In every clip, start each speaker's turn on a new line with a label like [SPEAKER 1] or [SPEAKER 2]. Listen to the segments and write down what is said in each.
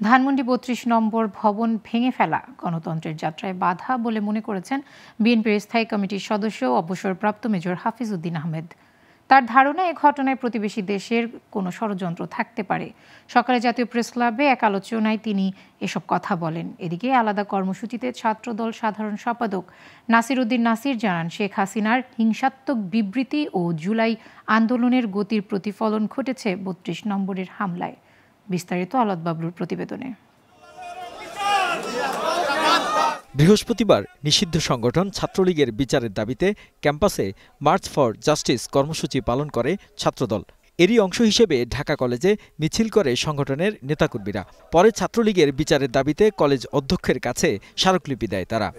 [SPEAKER 1] ধানমন্ডি ৩২ নম্বর ভবন ভেঙে ফেলা গণতন্ত্রের যাত্রায় বাধা বলে মনে করেছেন বিএনপির স্থায়ী কমিটির সদস্য অবসরপ্রাপ্ত মেজর হাফিজ উদ্দিন আহমেদ। তার ধারণা, এ ঘটনায় প্রতিবেশী দেশের কোনো ষড়যন্ত্র থাকতে পারে। সকালে জাতীয় প্রেস ক্লাবে এক আলোচনায় তিনি এসব কথা বলেন। এদিকে আলাদা কর্মসূচিতে ছাত্রদল সাধারণ সম্পাদক নাসির উদ্দিন নাসির জানান, শেখ হাসিনার হিংসাত্মক বিবৃতি ও জুলাই আন্দোলনের গতির প্রতিফলন ঘটেছে ৩২ নম্বরের হামলায়। বিস্তারিত আলাদ বাবলুর প্রতিবেদনে।
[SPEAKER 2] বৃহস্পতিবার নিষিদ্ধ সংগঠন ছাত্রলীগের বিচারের দাবিতে ক্যাম্পাসে মার্চ ফর জাস্টিস কর্মসূচি পালন করে ছাত্রদল। এরই অংশ হিসেবে ঢাকা কলেজে মিছিল করে সংগঠনের নেতাকর্মীরা। পরে ছাত্রলীগের বিচারের দাবিতে কলেজ অধ্যক্ষের কাছে স্মারকলিপি দেয় তারা।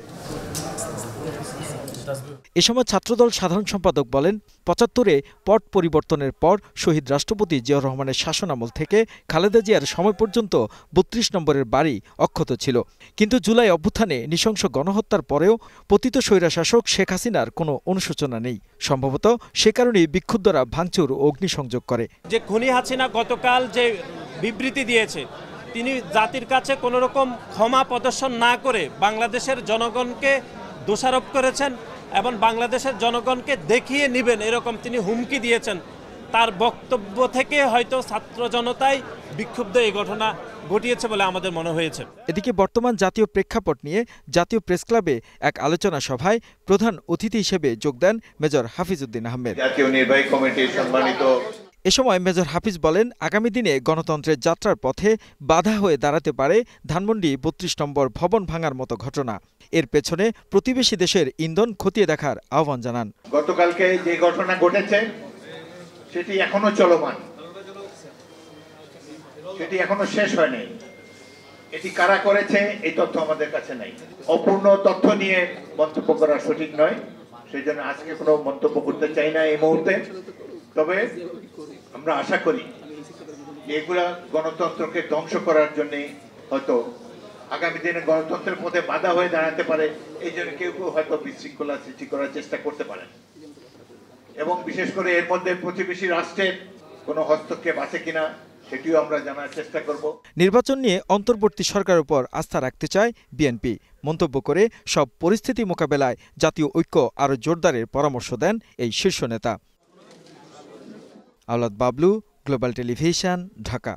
[SPEAKER 2] এ সময় ছাত্রদল সাধারণ সম্পাদক বলেন, ৭৫-এ পট পরিবর্তনের পর শহীদ রাষ্ট্রপতি জিয়াউর রহমানের শাসনামল থেকে খালেদা জিয়ার সময় পর্যন্ত ৩২ নম্বরের বাড়ি অক্ষত ছিল। কিন্তু জুলাই অভ্যুত্থানে নৃশংস গণহত্যার পরেও পতিত স্বৈরশাসক শেখ হাসিনার কোনো অনুশোচনা নেই। সম্ভবত সে কারণেই বিক্ষুব্ধরা ভাঙচুর ও অগ্নিসংযোগ করে।
[SPEAKER 3] যে খুনি হাসিনা গতকাল যে বিবৃতি দিয়েছে, তিনি জাতির কাছে কোনো রকম ক্ষমা প্রদর্শন না করে বাংলাদেশের জনগণকে দোষারোপ করেছেন এবং বাংলাদেশের জনগণকে দেখিয়ে নেবেন এরকম তিনি হুমকি দিয়েছেন। তার বক্তব্য থেকে হয়তো ছাত্র জনতাই বিক্ষুব্ধ এই ঘটনা ঘটিয়েছে বলে আমাদের মনে হয়েছে।
[SPEAKER 2] এদিকে বর্তমান জাতীয় প্রেক্ষাপট নিয়ে জাতীয় প্রেস ক্লাবে এক আলোচনা সভায় প্রধান অতিথি হিসেবে যোগ দেন মেজর হাফিজ উদ্দিন আহমেদ।
[SPEAKER 4] জাতীয় নির্বাহী কমিটির সম্মানিত
[SPEAKER 2] এ সময় মেজর হাফিজ বলেন, আগামী দিনে গণতন্ত্রের যাত্রার পথে বাধা হয়ে দাঁড়াতে পারে ধানমন্ডি ৩২ নম্বর ভবন ভাঙার মতো ঘটনা। এর পেছনে প্রতিবেশী দেশের ইন্ধন খতিয়ে দেখার আহ্বান জানান।
[SPEAKER 4] গতকালকে যে ঘটনা ঘটেছে সেটি এখনো চলমান, সেটি এখনো শেষ হয়নি। এটি কারা করেছে এই তথ্য আমাদের কাছে নাই। অপূর্ণ তথ্য নিয়ে মন্তব্য করা সঠিক নয়, সেই জন্য আজকে কোনো মন্তব্য করতে চাই না এই মুহূর্তে। তবে আমরা আশা করি যে এগুলা গণতন্ত্রকে ধ্বংস করার জন্য হয়তো আগামী দিনে গণতন্ত্রের পথে বাধা হয়ে দাঁড়াতে পারে। এই জন্য কেউ কেউ হয়তো বিশৃঙ্খলা সৃষ্টি করার চেষ্টা করতে পারেন এবং বিশেষ করে এর মধ্যে প্রতিবেশী রাষ্ট্রের কোনো হস্তক্ষেপ আছে কিনা সেটিও আমরা জানার চেষ্টা করব।
[SPEAKER 2] নির্বাচন নিয়ে অন্তর্বর্তী সরকারের উপর আস্থা রাখতে চায় বিএনপি। মন্তব্য করে সব পরিস্থিতি মোকাবেলায় জাতীয় ঐক্য আরও জোরদারের পরামর্শ দেন এই শীর্ষ নেতা। আলাদ বাবলু, গ্লোবাল টেলিভিশন, ঢাকা।